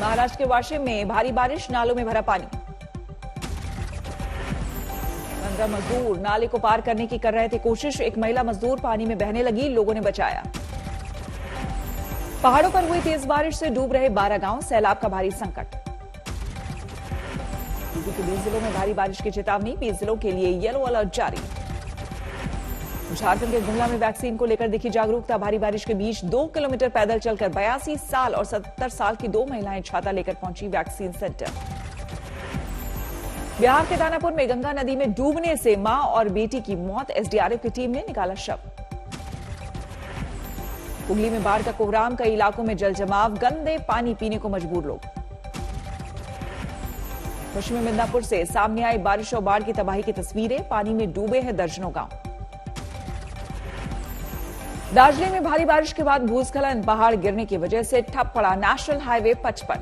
महाराष्ट्र के वाशिम में भारी बारिश, नालों में भरा पानी। 15 मजदूर नाले को पार करने की कर रहे थे कोशिश, एक महिला मजदूर पानी में बहने लगी, लोगों ने बचाया। पहाड़ों पर हुई तेज बारिश से डूब रहे 12 गांव, सैलाब का भारी संकट। यूपी के 20 जिलों में भारी बारिश की चेतावनी, 20 जिलों के लिए येलो अलर्ट जारी। झारखंड के गुमला में वैक्सीन को लेकर दिखी जागरूकता, भारी बारिश के बीच 2 किलोमीटर पैदल चलकर 82 साल और 70 साल की 2 महिलाएं छाता लेकर पहुंची वैक्सीन सेंटर। बिहार के दानापुर में गंगा नदी में डूबने से मां और बेटी की मौत, एसडीआरएफ की टीम ने निकाला शव। हुगली में बाढ़ का कोहराम, कई इलाकों में जल जमाव, गंदे पानी पीने को मजबूर लोग। पश्चिमी मिदनापुर से सामने आई बारिश और बाढ़ की तबाही की तस्वीरें, पानी में डूबे हैं दर्जनों गांव। दार्जिलिंग में भारी बारिश के बाद भूस्खलन, पहाड़ गिरने की वजह से ठप पड़ा नेशनल हाईवे 55।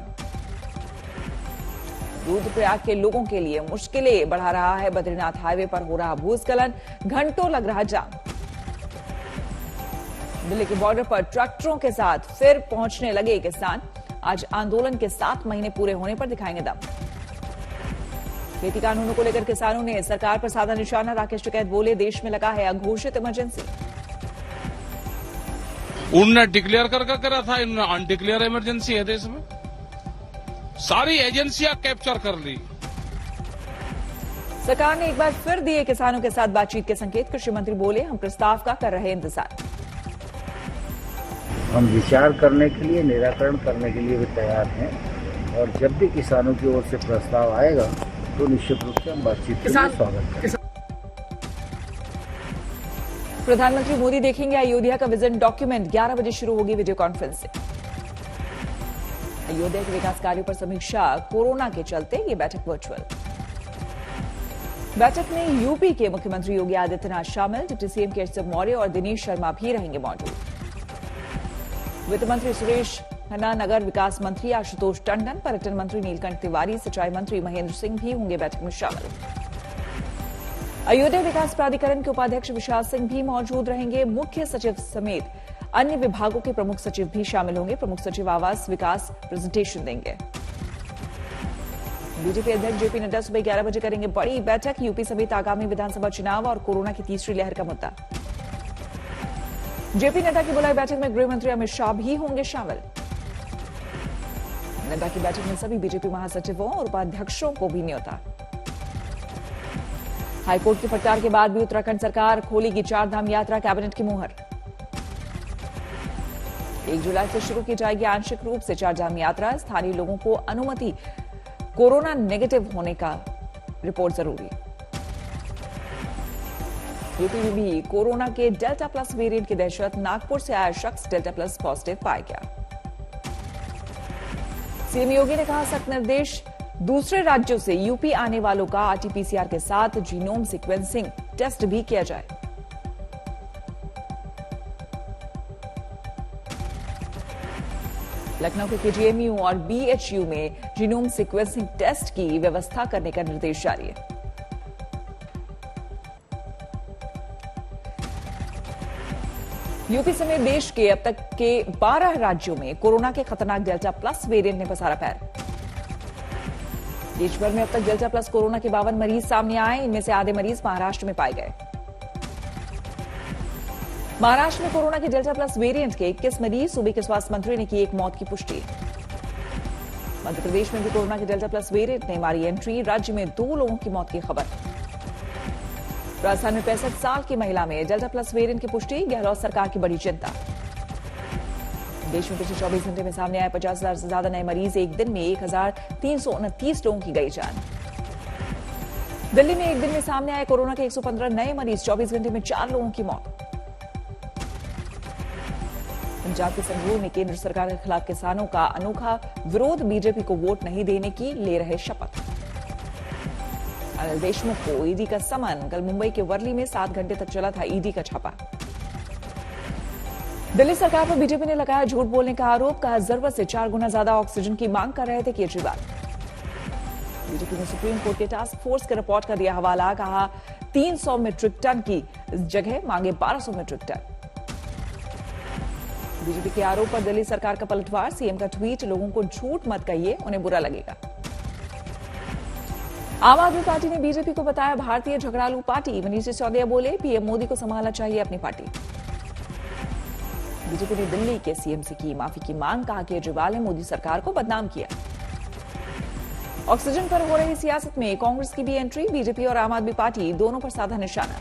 रुद्रप्रयाग के लोगों के लिए मुश्किलें बढ़ा रहा है बद्रीनाथ हाईवे पर हो रहा भूस्खलन, घंटों लग रहा जाम। दिल्ली के बॉर्डर पर ट्रैक्टरों के साथ फिर पहुंचने लगे किसान, आज आंदोलन के 7 महीने पूरे होने पर दिखाएंगे दम। खेती कानूनों को लेकर किसानों ने सरकार पर साधा निशाना, राकेश टिकैत बोले देश में लगा है अघोषित इमरजेंसी। उन्होंने डिक्लेयर कर करा था, इन्होंने अनडिक्लेयर इमरजेंसी है देश में, सारी एजेंसियां कैप्चर कर ली। सरकार ने एक बार फिर दिए किसानों के साथ बातचीत के संकेत, कृषि मंत्री बोले हम प्रस्ताव का कर रहे इंतजार। हम विचार करने के लिए, निराकरण करने के लिए भी तैयार हैं और जब भी किसानों की ओर से प्रस्ताव आएगा तो निश्चित रूप से हम बातचीत के लिए स्वागत करेंगे। प्रधानमंत्री मोदी देखेंगे अयोध्या का विजन डॉक्यूमेंट, 11 बजे शुरू होगी वीडियो कॉन्फ्रेंस से। अयोध्या के विकास कार्यों पर समीक्षा, कोरोना के चलते ये बैठक वर्चुअल। बैठक में यूपी के मुख्यमंत्री योगी आदित्यनाथ शामिल, डिप्टी सीएम केशव मौर्य और दिनेश शर्मा भी रहेंगे मौजूद। वित्त मंत्री सुरेश खन्ना, नगर विकास मंत्री आशुतोष टंडन, पर्यटन मंत्री नीलकंठ तिवारी, सिंचाई मंत्री महेंद्र सिंह भी होंगे बैठक में शामिल। अयोध्या विकास प्राधिकरण के उपाध्यक्ष विशाल सिंह भी मौजूद रहेंगे, मुख्य सचिव समेत अन्य विभागों के प्रमुख सचिव भी शामिल होंगे। प्रमुख सचिव आवास विकास प्रेजेंटेशन देंगे। बीजेपी अध्यक्ष जेपी नड्डा सुबह 11 बजे करेंगे बड़ी बैठक, यूपी समेत आगामी विधानसभा चुनाव और कोरोना की तीसरी लहर का मुद्दा। जेपी नड्डा की बुलाई बैठक में गृह मंत्री अमित शाह भी होंगे शामिल। नड्डा की बैठक में सभी बीजेपी महासचिवों और उपाध्यक्षों को भी न्योता। हाईकोर्ट की फटकार के बाद भी उत्तराखंड सरकार खोलेगी 4 धाम यात्रा, कैबिनेट की मुहर। 1 जुलाई से शुरू की जाएगी आंशिक रूप से 4 धाम यात्रा, स्थानीय लोगों को अनुमति, कोरोना नेगेटिव होने का रिपोर्ट जरूरी। यूपी में भी कोरोना के डेल्टा प्लस वेरिएंट की दहशत, नागपुर से आया शख्स डेल्टा प्लस पॉजिटिव पाया गया। सीएम योगी ने कहा सख्त निर्देश, दूसरे राज्यों से यूपी आने वालों का आरटीपीसीआर के साथ जीनोम सीक्वेंसिंग टेस्ट भी किया जाए। लखनऊ के केजीएमयू और बीएचयू में जीनोम सीक्वेंसिंग टेस्ट की व्यवस्था करने का निर्देश जारी है। यूपी समेत देश के अब तक के 12 राज्यों में कोरोना के खतरनाक डेल्टा प्लस वेरिएंट ने पसारा पैर। देश भर में अब तक डेल्टा प्लस कोरोना के 52 मरीज सामने आए, इनमें से आधे मरीज महाराष्ट्र में पाए गए। महाराष्ट्र में कोरोना के डेल्टा प्लस वेरिएंट के 21 मरीज, सूबे के स्वास्थ्य मंत्री ने की एक मौत की पुष्टि। मध्य प्रदेश में भी कोरोना के डेल्टा प्लस वेरिएंट ने मारी एंट्री, राज्य में 2 लोगों की मौत की खबर। राजस्थान में 65 साल की महिला में डेल्टा प्लस वेरिएंट की पुष्टि, गहलोत सरकार की बड़ी चिंता। देश में पिछले 24 घंटे में सामने आए 50,000 से ज्यादा नए मरीज, एक दिन में 1,329 लोगों की गई जान। दिल्ली में एक दिन में सामने आए कोरोना के 115 नए मरीज, 24 घंटे में 4 लोगों की मौत। पंजाब के संगरूर में केंद्र सरकार के खिलाफ किसानों का अनोखा विरोध, बीजेपी को वोट नहीं देने की ले रहे शपथ। अनिल देशमुख को ईडी का समन, कल मुंबई के वर्ली में 7 घंटे तक चला था ईडी का छापा। दिल्ली सरकार पर बीजेपी ने लगाया झूठ बोलने का आरोप, कहा जरूरत से 4 गुना ज्यादा ऑक्सीजन की मांग कर रहे थे केजरीवाल। बीजेपी ने सुप्रीम कोर्ट के टास्क फोर्स के रिपोर्ट का दिया हवाला, कहा 300 मीट्रिक टन की जगह मांगे 1200 मीट्रिक टन। बीजेपी के आरोप पर दिल्ली सरकार का पलटवार, सीएम का ट्वीट, लोगों को झूठ मत कहिए, उन्हें बुरा लगेगा। आम आदमी पार्टी ने बीजेपी को बताया भारतीय झगड़ालू पार्टी, मनीष सिसोदिया बोले पीएम मोदी को संभालना चाहिए अपनी पार्टी। बीजेपी ने दिल्ली के सीएम से की माफी की मांग, कहा केजरीवाल ने मोदी सरकार को बदनाम किया। ऑक्सीजन पर हो रही सियासत में कांग्रेस की भी एंट्री, बीजेपी और आम आदमी पार्टी दोनों पर साधा निशाना।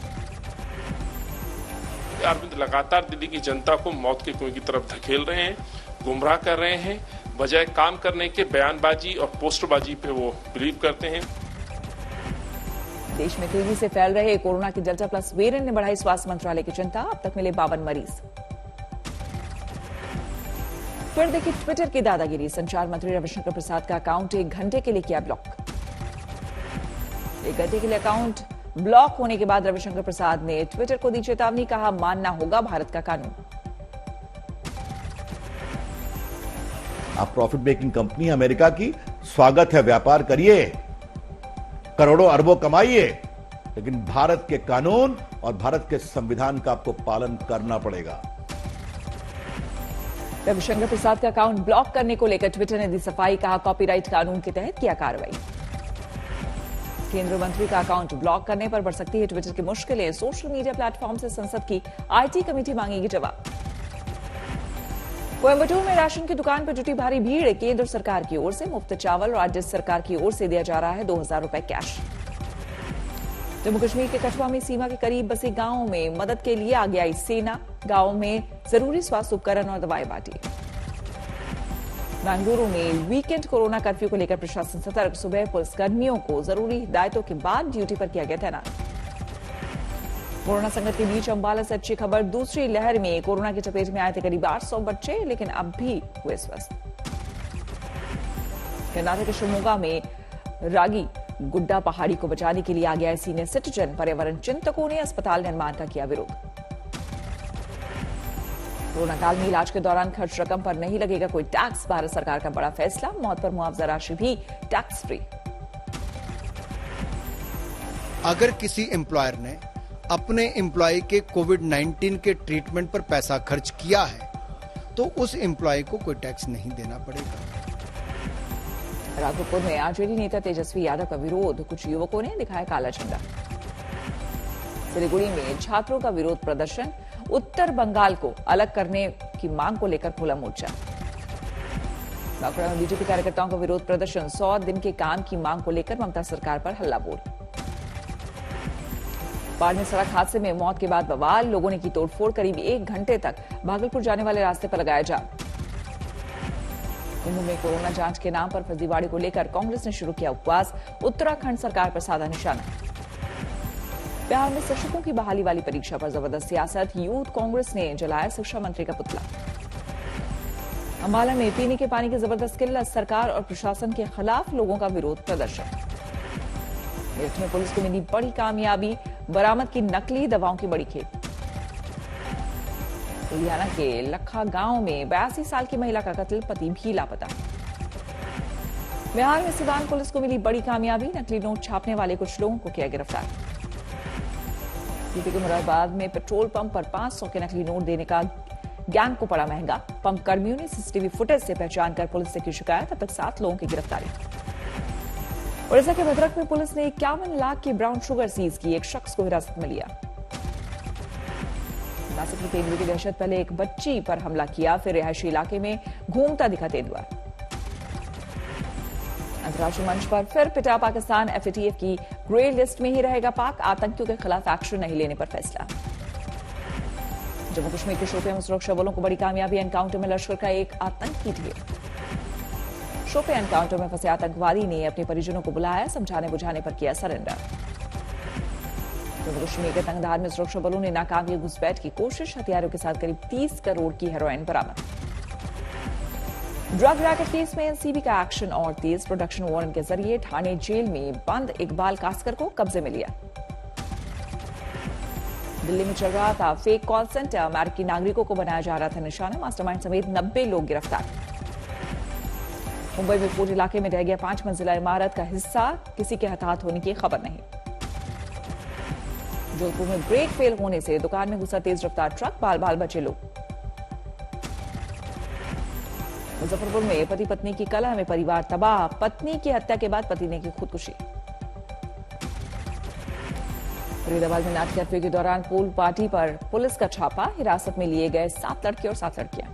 अरविंद लगातार दिल्ली की जनता को मौत के कुएं की तरफ धकेल रहे हैं, गुमराह कर रहे हैं, बजाय काम करने के बयानबाजी और पोस्टरबाजी पे वो बिलीव करते हैं। देश में तेजी से फैल रहे कोरोना के डेल्टा प्लस वेरिएंट ने बढ़ाई स्वास्थ्य मंत्रालय की चिंता, अब तक मिले 52 मरीज। फिर देखिए ट्विटर की दादागिरी, संचार मंत्री रविशंकर प्रसाद का अकाउंट 1 घंटे के लिए किया ब्लॉक। 1 घंटे के लिए अकाउंट ब्लॉक होने के बाद रविशंकर प्रसाद ने ट्विटर को दी चेतावनी, कहा मानना होगा भारत का कानून। आप प्रॉफिट मेकिंग कंपनी अमेरिका की, स्वागत है, व्यापार करिए, करोड़ों अरबों कमाइए, लेकिन भारत के कानून और भारत के संविधान का आपको पालन करना पड़ेगा। रविशंकर प्रसाद का अकाउंट ब्लॉक करने को लेकर ट्विटर ने दी सफाई, कहा कॉपीराइट कानून के तहत किया कार्रवाई। केंद्रीय मंत्री का अकाउंट ब्लॉक करने पर बढ़ सकती है ट्विटर की मुश्किलें, सोशल मीडिया प्लेटफॉर्म से संसद की आईटी कमेटी मांगेगी जवाब। कोयंबटूर में राशन की दुकान पर जुटी भारी भीड़, केंद्र सरकार की ओर से मुफ्त चावल और राज्य सरकार की ओर से दिया जा रहा है 2000 रुपए कैश। जम्मू कश्मीर के कठुआ में सीमा के करीब बसे गांवों में मदद के लिए आगे आई सेना, गांवों में जरूरी स्वास्थ्य उपकरण और दवाएं बांटी। बेंगलुरु में वीकेंड कोरोना कर्फ्यू को लेकर प्रशासन सतर्क, सुबह पुलिसकर्मियों को जरूरी हिदायतों के बाद ड्यूटी पर किया गया तैनात। कोरोना संकट के बीच अंबाला से अच्छी खबर, दूसरी लहर में कोरोना की चपेट में आए थे करीब 800 बच्चे, लेकिन अब भी हुए स्वस्थ। कर्नाटक के शिवमोगा में रागी गुड्डा पहाड़ी को बचाने के लिए आगे आए सीनियर सिटीजन, पर्यावरण चिंतकों ने अस्पताल निर्माण का किया विरोध। कोरोना काल में इलाज के दौरान खर्च रकम पर नहीं लगेगा कोई टैक्स, भारत सरकार का बड़ा फैसला, मौत पर मुआवजा राशि भी टैक्स फ्री। अगर किसी एम्प्लॉयर ने अपने एम्प्लॉय के कोविड-19 के ट्रीटमेंट पर पैसा खर्च किया है तो उस एम्प्लॉय को कोई टैक्स नहीं देना पड़ेगा। राघोपुर में आरजेडी नेता तेजस्वी यादव का विरोध, कुछ युवकों ने दिखाया काला झंडा। सिलीगुड़ी में छात्रों का विरोध प्रदर्शन, उत्तर बंगाल को अलग करने की मांग को लेकर खुला मोर्चा। बांकुड़ा में बीजेपी कार्यकर्ताओं का विरोध प्रदर्शन, 100 दिन के काम की मांग को लेकर ममता सरकार पर हल्ला बोल। बाढ़ में सड़क हादसे में मौत के बाद बवाल, लोगों ने की तोड़फोड़, करीब 1 घंटे तक भागलपुर जाने वाले रास्ते पर लगाया जाम। कुंभ में कोरोना जांच के नाम पर फर्जीवाड़े को लेकर कांग्रेस ने शुरू किया उपवास, उत्तराखंड सरकार पर साधा निशाना। बिहार में शिक्षकों की बहाली वाली परीक्षा पर जबरदस्त सियासत, यूथ कांग्रेस ने जलाया शिक्षा मंत्री का पुतला। अंबाला में पीने के पानी की जबरदस्त किल्लत, सरकार और प्रशासन के खिलाफ लोगों का विरोध प्रदर्शन। मेरठ में पुलिस को मिली बड़ी कामयाबी, बरामद की नकली दवाओं की बड़ी खेप। लुधियाना के लखा गांव में 82 साल की महिला का कत्ल, पति भी लापता। बिहार में सिवान पुलिस को मिली बड़ी कामयाबी, नकली नोट छापने वाले कुछ लोगों को किया गिरफ्तार। यूपी के मुरादाबाद में पेट्रोल पंप पर 500 के नकली नोट देने का गैंग को पड़ा महंगा, पंप कर्मियों ने सीसीटीवी फुटेज से पहचान कर पुलिस से की शिकायत, अब तक 7 लोगों की गिरफ्तारी। उड़ीसा के भद्रक में पुलिस ने 51 लाख की ब्राउन शुगर सीज की, एक शख्स को हिरासत में लिया। नासिक में तेंदुए की दहशत, पहले एक बच्ची पर हमला किया, फिर रिहायशी इलाके में घूमता दिखा तेंदुआ। अंतर्राष्ट्रीय मंच पर फिर पिटा पाकिस्तान, एफएटीएफ की ग्रे लिस्ट में ही रहेगा पाक, आतंकियों के खिलाफ एक्शन नहीं लेने पर फैसला। जम्मू कश्मीर के शोपियां में सुरक्षा बलों को बड़ी कामयाबी, एनकाउंटर में लश्कर का एक आतंकी ढेर। शोपियां एनकाउंटर में फंसे आतंकवादी ने अपने परिजनों को बुलाया, समझाने बुझाने पर किया सरेंडर। जम्मू कश्मीर के तंगधार में सुरक्षा बलों ने नाकाम घुसपैठ की कोशिश, हथियारों के साथ करीब 30 करोड़ की हेरोइन बरामद। ड्रग रैकेट केस में एनसीबी का एक्शन और तेज, प्रोडक्शन वारंट के जरिए ठाणे जेल में बंद इकबाल कास्कर को कब्जे में लिया। दिल्ली में चल रहा था फेक कॉल सेंटर, अमेरिकी नागरिकों को बनाया जा रहा था निशाना, मास्टरमाइंड समेत 90 लोग गिरफ्तार। मुंबई में पूर्व इलाके में ढह गया 5 मंजिला इमारत का हिस्सा, किसी के हताहत होने की खबर नहीं। जोधपुर में ब्रेक फेल होने से दुकान में घुसा तेज रफ्तार ट्रक, बाल बाल बचे लोग। मुजफ्फरपुर में पति पत्नी की कलह में परिवार तबाह, पत्नी की हत्या के बाद पति ने की खुदकुशी। फरीदाबाद में नाट कर्फ्यू के दौरान पूल पार्टी पर पुलिस का छापा, हिरासत में लिए गए 7 लड़के और 7 लड़कियां।